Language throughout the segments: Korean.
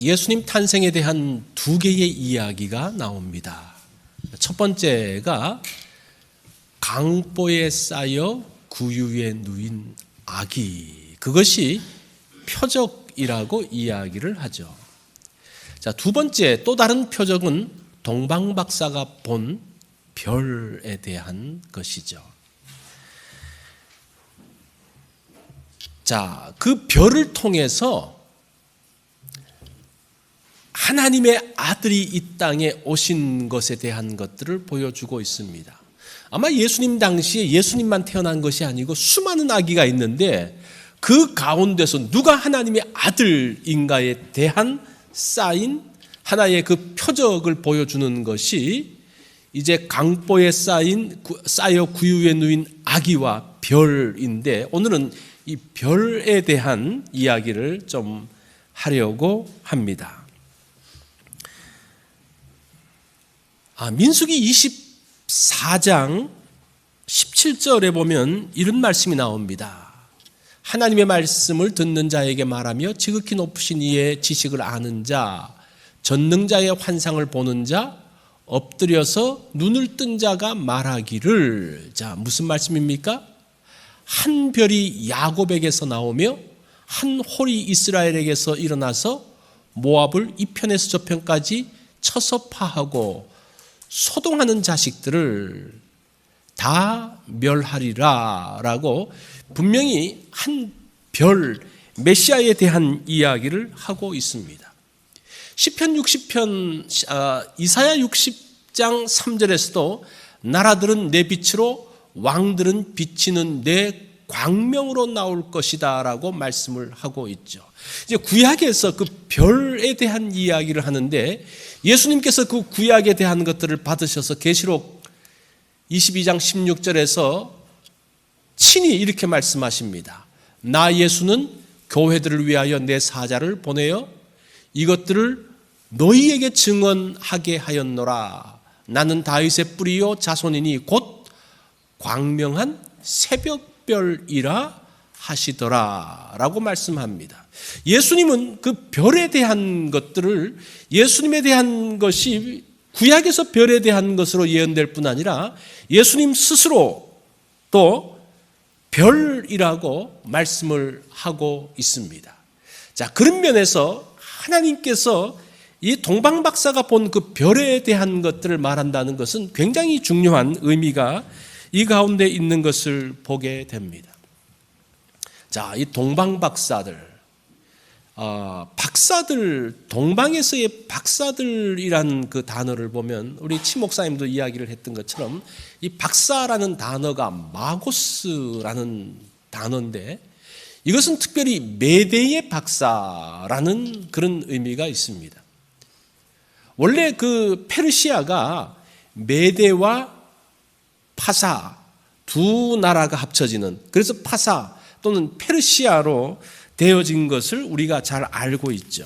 예수님 탄생에 대한 두 개의 이야기가 나옵니다. 첫 번째가 강보에 쌓여 구유에 누인 아기, 그것이 표적이라고 이야기를 하죠. 자, 두 번째 또 다른 표적은 동방박사가 본 별에 대한 것이죠. 자, 그 별을 통해서 하나님의 아들이 이 땅에 오신 것에 대한 것들을 보여주고 있습니다. 아마 예수님 당시에 예수님만 태어난 것이 아니고 수많은 아기가 있는데 그 가운데서 누가 하나님의 아들인가에 대한 쌓인 하나의 그 표적을 보여주는 것이 이제 강보에 쌓여 구유에 누인 아기와 별인데, 오늘은 이 별에 대한 이야기를 좀 하려고 합니다. 민수기 24장 17절에 보면 이런 말씀이 나옵니다. 하나님의 말씀을 듣는 자에게 말하며 지극히 높으신 이의 지식을 아는 자, 전능자의 환상을 보는 자, 엎드려서 눈을 뜬 자가 말하기를. 자, 무슨 말씀입니까? 한 별이 야곱에게서 나오며 한 홀이 이스라엘에게서 일어나서 모압을 이 편에서 저 편까지 쳐서 파하고 소동하는 자식들을 다 멸하리라 라고 분명히 한 별, 메시아에 대한 이야기를 하고 있습니다. 시편 60편, 이사야 60장 3절에서도 나라들은 내 빛으로, 왕들은 비치는 내 광명으로 나올 것이다 라고 말씀을 하고 있죠. 이제 구약에서 그 별에 대한 이야기를 하는데, 예수님께서 그 구약에 대한 것들을 받으셔서 계시록 22장 16절에서 친히 이렇게 말씀하십니다. 나 예수는 교회들을 위하여 내 사자를 보내어 이것들을 너희에게 증언하게 하였노라. 나는 다윗의 뿌리요 자손이니 곧 광명한 새벽별이라 하시더라 라고 말씀합니다. 예수님은 그 별에 대한 것들을, 예수님에 대한 것이 구약에서 별에 대한 것으로 예언될 뿐 아니라 예수님 스스로 또 별이라고 말씀을 하고 있습니다. 자, 그런 면에서 하나님께서 이 동방박사가 본 그 별에 대한 것들을 말한다는 것은 굉장히 중요한 의미가 이 가운데 있는 것을 보게 됩니다. 자, 이 동방박사들, 박사들, 동방에서의 박사들이란 그 단어를 보면 우리 치 목사님도 이야기를 했던 것처럼 이 박사라는 단어가 마고스라는 단어인데, 이것은 특별히 메대의 박사라는 그런 의미가 있습니다. 원래 그 페르시아가 메대와 파사 두 나라가 합쳐지는, 그래서 파사 또는 페르시아로 되어진 것을 우리가 잘 알고 있죠.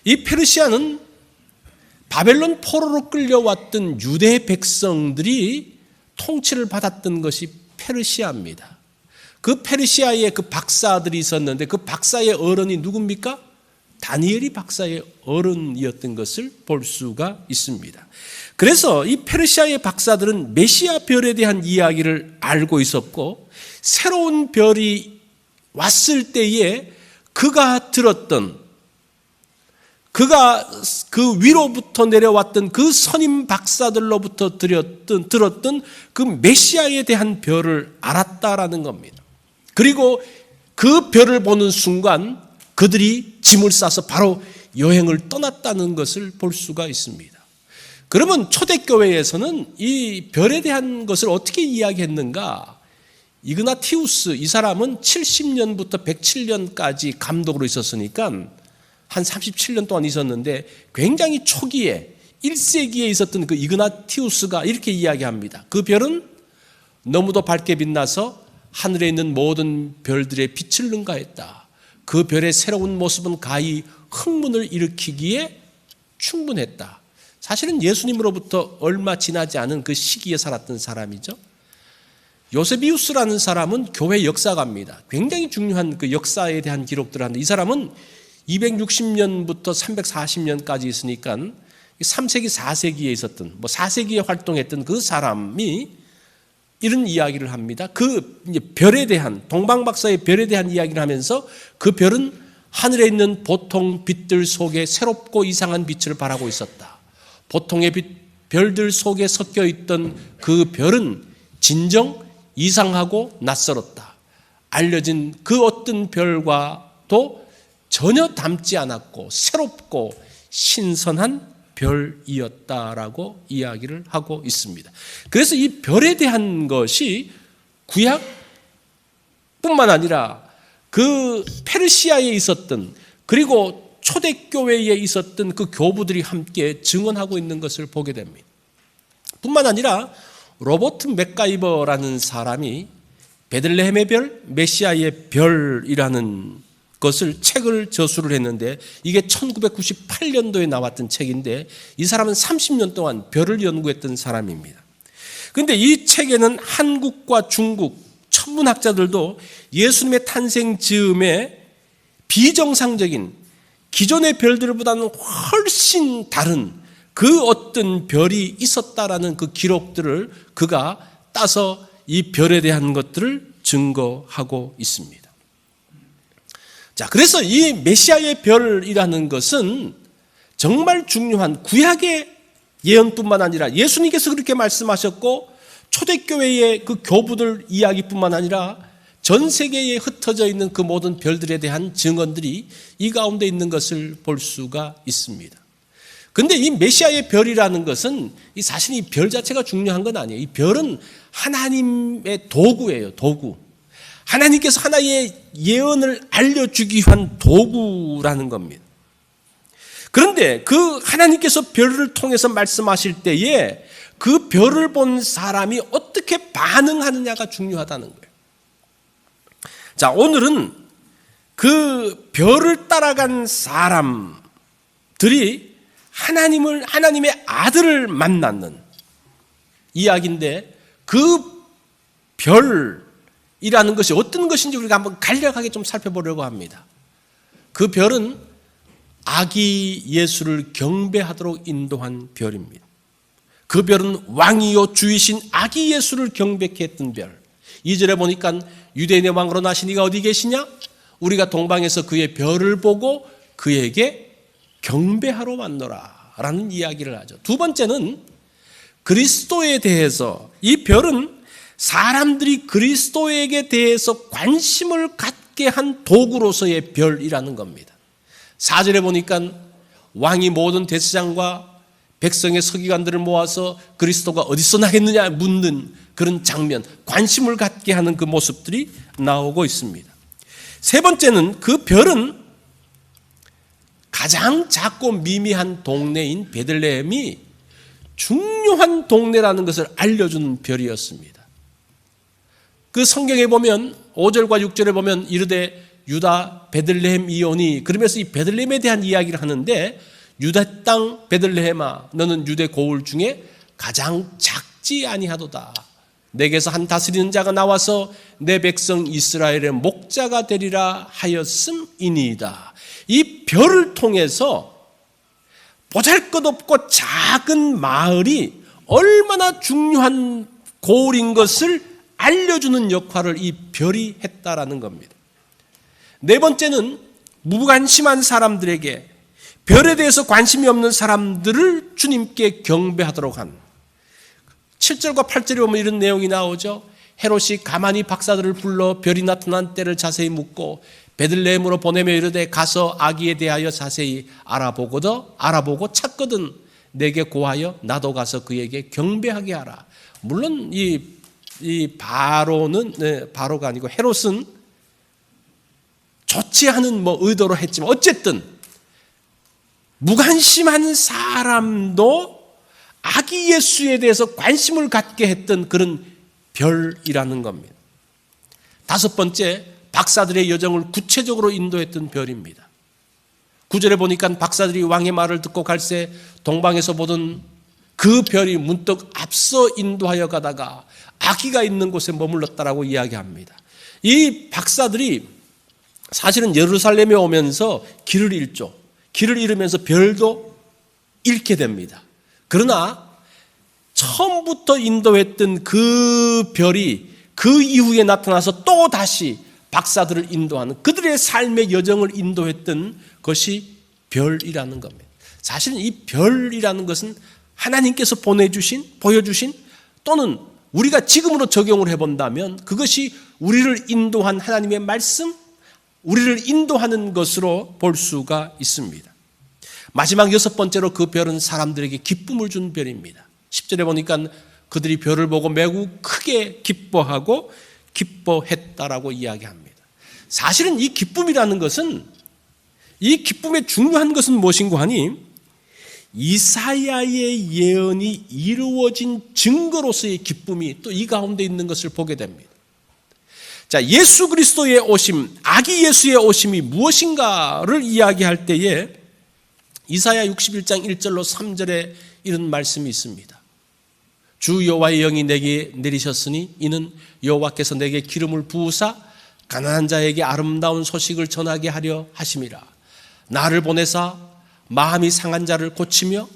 이 페르시아는 바벨론 포로로 끌려왔던 유대 백성들이 통치를 받았던 것이 페르시아입니다. 그 페르시아에 그 박사들이 있었는데 그 박사의 어른이 누굽니까? 다니엘이 박사의 어른이었던 것을 볼 수가 있습니다. 그래서 이 페르시아의 박사들은 메시아 별에 대한 이야기를 알고 있었고, 새로운 별이 왔을 때에 그가 그 위로부터 내려왔던 그 선임 박사들로부터 들었던 그 메시아에 대한 별을 알았다라는 겁니다. 그리고 그 별을 보는 순간 그들이 짐을 싸서 바로 여행을 떠났다는 것을 볼 수가 있습니다. 그러면 초대교회에서는 이 별에 대한 것을 어떻게 이야기했는가? 이그나티우스, 이 사람은 70년부터 107년까지 감독으로 있었으니까 한 37년 동안 있었는데, 굉장히 초기에 1세기에 있었던 그 이그나티우스가 이렇게 이야기합니다. 그 별은 너무도 밝게 빛나서 하늘에 있는 모든 별들의 빛을 능가했다. 그 별의 새로운 모습은 가히 흥문을 일으키기에 충분했다. 사실은 예수님으로부터 얼마 지나지 않은 그 시기에 살았던 사람이죠. 요세비우스라는 사람은 교회 역사가입니다. 굉장히 중요한 그 역사에 대한 기록들을 하는데, 이 사람은 260년부터 340년까지 있으니까 3세기, 4세기에 있었던, 4세기에 활동했던 그 사람이 이런 이야기를 합니다. 그 별에 대한, 동방박사의 별에 대한 이야기를 하면서 그 별은 하늘에 있는 보통 빛들 속에 새롭고 이상한 빛을 발하고 있었다. 보통의 별들 속에 섞여 있던 그 별은 진정 이상하고 낯설었다. 알려진 그 어떤 별과도 전혀 닮지 않았고 새롭고 신선한 별이었다라고 이야기를 하고 있습니다. 그래서 이 별에 대한 것이 구약뿐만 아니라 그 페르시아에 있었던, 그리고 초대교회에 있었던 그 교부들이 함께 증언하고 있는 것을 보게 됩니다. 뿐만 아니라 로버트 맥가이버라는 사람이 베들레헴의 별, 메시아의 별이라는 것을 책을 저술을 했는데, 이게 1998년도에 나왔던 책인데 이 사람은 30년 동안 별을 연구했던 사람입니다. 그런데 이 책에는 한국과 중국 천문학자들도 예수님의 탄생 즈음에 비정상적인 기존의 별들보다는 훨씬 다른 그 어떤 별이 있었다라는 그 기록들을 그가 따서 이 별에 대한 것들을 증거하고 있습니다. 자, 그래서 이 메시아의 별이라는 것은 정말 중요한 구약의 예언뿐만 아니라 예수님께서 그렇게 말씀하셨고 초대교회의 그 교부들 이야기뿐만 아니라 전 세계에 흩어져 있는 그 모든 별들에 대한 증언들이 이 가운데 있는 것을 볼 수가 있습니다. 그런데 이 메시아의 별이라는 것은 사실 이 별 자체가 중요한 건 아니에요. 이 별은 하나님의 도구예요, 도구. 하나님께서 하나의 예언을 알려주기 위한 도구라는 겁니다. 그런데 그 하나님께서 별을 통해서 말씀하실 때에 그 별을 본 사람이 어떻게 반응하느냐가 중요하다는 거예요. 자, 오늘은 그 별을 따라간 사람들이 하나님의 아들을 만나는 이야기인데, 그 별이라는 것이 어떤 것인지 우리가 한번 간략하게 좀 살펴보려고 합니다. 그 별은 아기 예수를 경배하도록 인도한 별입니다. 그 별은 왕이요 주이신 아기 예수를 경배케 했던 별. 2절에 보니까 유대인의 왕으로 나신 이가 어디 계시냐? 우리가 동방에서 그의 별을 보고 그에게 경배하러 왔노라 라는 이야기를 하죠. 두 번째는 그리스도에 대해서, 이 별은 사람들이 그리스도에게 대해서 관심을 갖게 한 도구로서의 별이라는 겁니다. 4절에 보니까 왕이 모든 대제사장과 백성의 서기관들을 모아서 그리스도가 어디서 나겠느냐 묻는 그런 장면, 관심을 갖게 하는 그 모습들이 나오고 있습니다. 세 번째는 그 별은 가장 작고 미미한 동네인 베들레헴이 중요한 동네라는 것을 알려주는 별이었습니다. 그 성경에 보면 5절과 6절에 보면 이르되 유다 베들레헴 이오니, 그러면서 이 베들레헴에 대한 이야기를 하는데, 유다 땅 베들레헴아 너는 유대 고을 중에 가장 작지 아니하도다. 내게서 한 다스리는 자가 나와서 내 백성 이스라엘의 목자가 되리라 하였음이니이다. 이 별을 통해서 보잘것없고 작은 마을이 얼마나 중요한 고을인 것을 알려주는 역할을 이 별이 했다라는 겁니다. 네 번째는 무관심한 사람들에게, 별에 대해서 관심이 없는 사람들을 주님께 경배하도록 한, 7절과 8절에 보면 이런 내용이 나오죠. 헤롯이 가만히 박사들을 불러 별이 나타난 때를 자세히 묻고 베들레헴으로 보내며 이르되 가서 아기에 대하여 자세히 알아보고 찾거든 내게 고하여 나도 가서 그에게 경배하게 하라. 물론 이 바로는 바로가 아니고 헤롯은 좋지 않은 의도로 했지만 어쨌든 무관심한 사람도 아기 예수에 대해서 관심을 갖게 했던 그런 별이라는 겁니다. 다섯 번째, 박사들의 여정을 구체적으로 인도했던 별입니다. 9절에 보니까 박사들이 왕의 말을 듣고 갈새 동방에서 보던 그 별이 문득 앞서 인도하여 가다가 아기가 있는 곳에 머물렀다라고 이야기합니다. 이 박사들이 사실은 예루살렘에 오면서 길을 잃죠. 길을 잃으면서 별도 잃게 됩니다. 그러나 처음부터 인도했던 그 별이 그 이후에 나타나서 또 다시 박사들을 인도하는, 그들의 삶의 여정을 인도했던 것이 별이라는 겁니다. 사실은 이 별이라는 것은 하나님께서 보여주신 또는 우리가 지금으로 적용을 해본다면 그것이 우리를 인도한 하나님의 말씀, 우리를 인도하는 것으로 볼 수가 있습니다. 마지막 6번째로 그 별은 사람들에게 기쁨을 준 별입니다. 10절에 보니까 그들이 별을 보고 매우 크게 기뻐하고 기뻐했다라고 이야기합니다. 사실은 이 기쁨이라는 것은, 이 기쁨의 중요한 것은 무엇인가 하니 이사야의 예언이 이루어진 증거로서의 기쁨이 또 이 가운데 있는 것을 보게 됩니다. 자, 예수 그리스도의 오심, 아기 예수의 오심이 무엇인가를 이야기할 때에 이사야 61장 1절로 3절에 이런 말씀이 있습니다. 주 여호와의 영이 내게 내리셨으니 이는 여호와께서 내게 기름을 부으사 가난한 자에게 아름다운 소식을 전하게 하려 하심이라. 나를 보내사 마음이 상한 자를 고치며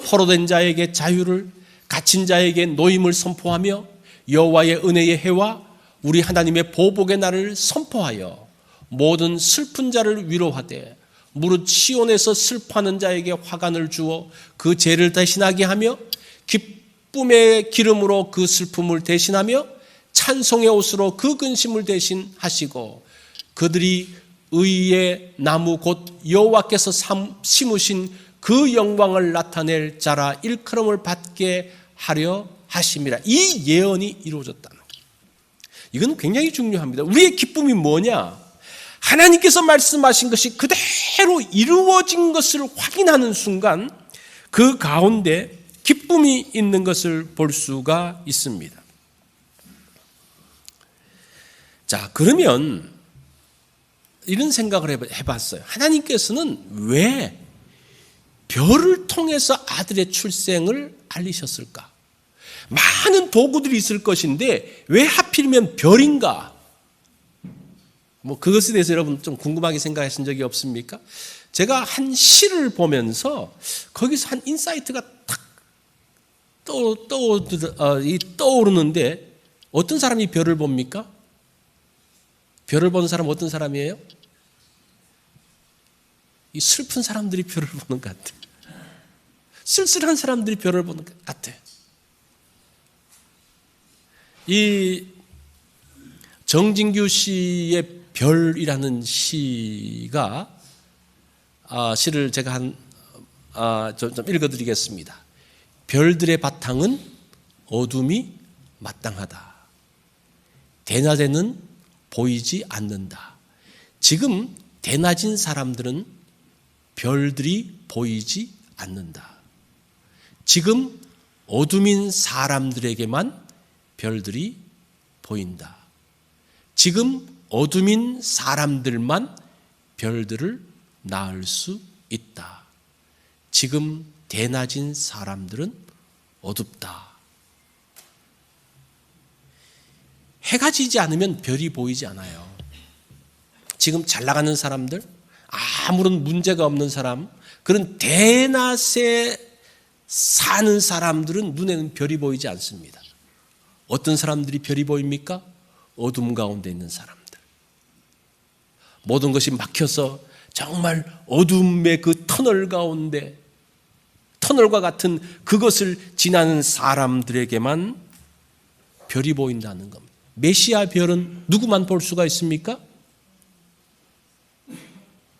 포로된 자에게 자유를, 갇힌 자에게 노임을 선포하며 여호와의 은혜의 해와 우리 하나님의 보복의 날을 선포하여 모든 슬픈 자를 위로하되 무릇 시온에서 슬퍼하는 자에게 화관을 주어 그 죄를 대신하게 하며 기쁨의 기름으로 그 슬픔을 대신하며 찬송의 옷으로 그 근심을 대신하시고 그들이 의의 나무 곧 여호와께서 심으신 그 영광을 나타낼 자라 일컬음을 받게 하려 하심이라. 이 예언이 이루어졌다는 거예요. 이건 굉장히 중요합니다. 우리의 기쁨이 뭐냐? 하나님께서 말씀하신 것이 그대로 이루어진 것을 확인하는 순간 그 가운데 기쁨이 있는 것을 볼 수가 있습니다. 자, 그러면 이런 생각을 해봤어요. 하나님께서는 왜 별을 통해서 아들의 출생을 알리셨을까? 많은 도구들이 있을 것인데 왜 하필이면 별인가? 그것에 대해서 여러분 좀 궁금하게 생각하신 적이 없습니까? 제가 한 시를 보면서 거기서 한 인사이트가 탁 떠오르는데 어떤 사람이 별을 봅니까? 별을 보는 사람 어떤 사람이에요? 이 슬픈 사람들이 별을 보는 것 같아요. 쓸쓸한 사람들이 별을 보는 것 같아요. 이 정진규 씨의 별이라는 시를 제가 좀 읽어드리겠습니다. 별들의 바탕은 어둠이 마땅하다. 대낮에는 보이지 않는다. 지금 대낮인 사람들은 별들이 보이지 않는다. 지금 어둠인 사람들에게만 별들이 보인다. 지금 어둠인 사람들만 별들을 낳을 수 있다. 지금 대낮인 사람들은 어둡다. 해가 지지 않으면 별이 보이지 않아요. 지금 잘 나가는 사람들, 아무런 문제가 없는 사람, 그런 대낮에 사는 사람들은 눈에는 별이 보이지 않습니다. 어떤 사람들이 별이 보입니까? 어둠 가운데 있는 사람들. 모든 것이 막혀서 정말 어둠의 그 터널 가운데, 터널과 같은 그것을 지나는 사람들에게만 별이 보인다는 겁니다. 메시아 별은 누구만 볼 수가 있습니까?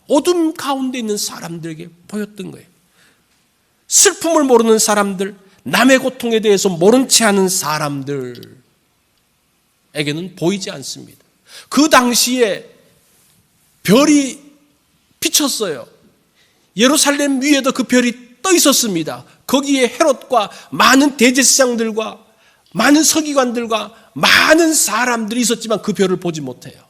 어둠 가운데 있는 사람들에게 보였던 거예요. 슬픔을 모르는 사람들, 남의 고통에 대해서 모른 채 하는 사람들에게는 보이지 않습니다. 그 당시에 별이 비쳤어요. 예루살렘 위에도 그 별이 떠 있었습니다. 거기에 헤롯과 많은 대제사장들과 많은 서기관들과 많은 사람들이 있었지만 그 별을 보지 못해요.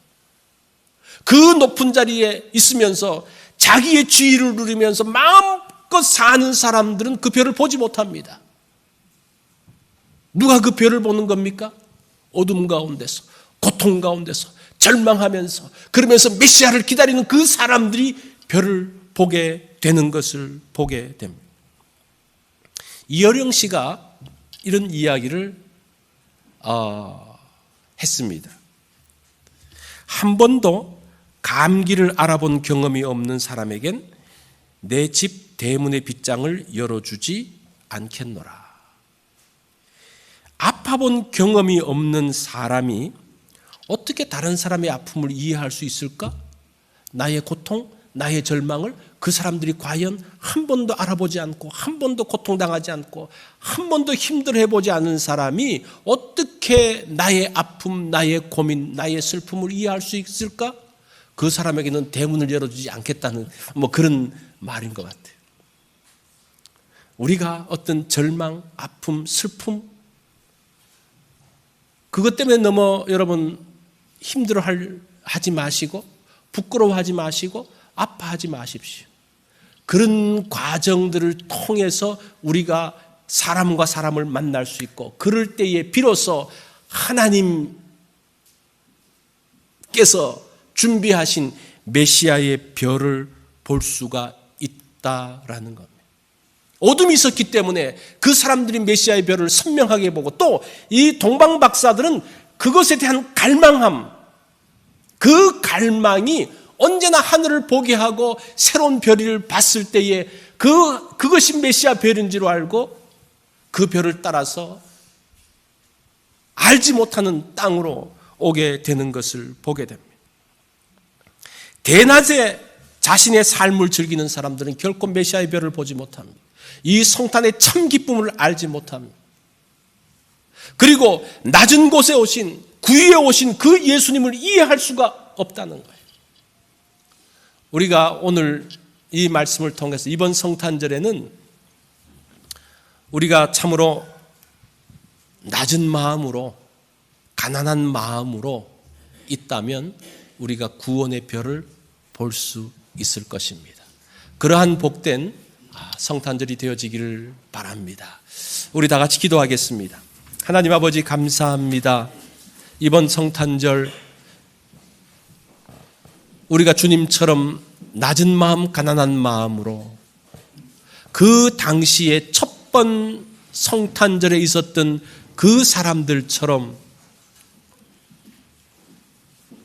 그 높은 자리에 있으면서 자기의 지위를 누리면서 마음껏 사는 사람들은 그 별을 보지 못합니다. 누가 그 별을 보는 겁니까? 어둠 가운데서, 고통 가운데서, 절망하면서 그러면서 메시아를 기다리는 그 사람들이 별을 보게 되는 것을 보게 됩니다. 이어령 씨가 이런 이야기를 했습니다. 한 번도 감기를 알아본 경험이 없는 사람에겐 내 집 대문의 빗장을 열어주지 않겠노라. 아파본 경험이 없는 사람이 어떻게 다른 사람의 아픔을 이해할 수 있을까? 나의 고통, 나의 절망을 그 사람들이 과연 한 번도 알아보지 않고 한 번도 고통당하지 않고 한 번도 힘들어해보지 않은 사람이 어떻게 나의 아픔, 나의 고민, 나의 슬픔을 이해할 수 있을까? 그 사람에게는 대문을 열어주지 않겠다는 그런 말인 것 같아요. 우리가 어떤 절망, 아픔, 슬픔 그것 때문에 너무 여러분 힘들어하지 마시고 부끄러워하지 마시고 아파하지 마십시오. 그런 과정들을 통해서 우리가 사람과 사람을 만날 수 있고 그럴 때에 비로소 하나님께서 준비하신 메시아의 별을 볼 수가 있다라는 겁니다. 어둠이 있었기 때문에 그 사람들이 메시아의 별을 선명하게 보고 또 이 동방 박사들은 그것에 대한 갈망함, 그 갈망이 언제나 하늘을 보게 하고 새로운 별을 봤을 때에 그것이 메시아 별인 줄 알고 그 별을 따라서 알지 못하는 땅으로 오게 되는 것을 보게 됩니다. 대낮에 자신의 삶을 즐기는 사람들은 결코 메시아의 별을 보지 못합니다. 이 성탄의 참 기쁨을 알지 못합니다. 그리고 낮은 곳에 오신 구유에 오신 그 예수님을 이해할 수가 없다는 거예요. 우리가 오늘 이 말씀을 통해서 이번 성탄절에는 우리가 참으로 낮은 마음으로 가난한 마음으로 있다면 우리가 구원의 별을 볼 수 있을 것입니다. 그러한 복된 성탄절이 되어지기를 바랍니다. 우리 다 같이 기도하겠습니다. 하나님 아버지 감사합니다. 이번 성탄절 우리가 주님처럼 낮은 마음, 가난한 마음으로 그 당시에 첫 번 성탄절에 있었던 그 사람들처럼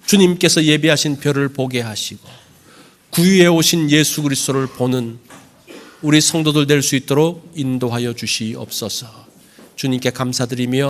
주님께서 예비하신 별을 보게 하시고 구유에 오신 예수 그리스도를 보는 우리 성도들 될 수 있도록 인도하여 주시옵소서. 주님께 감사드리며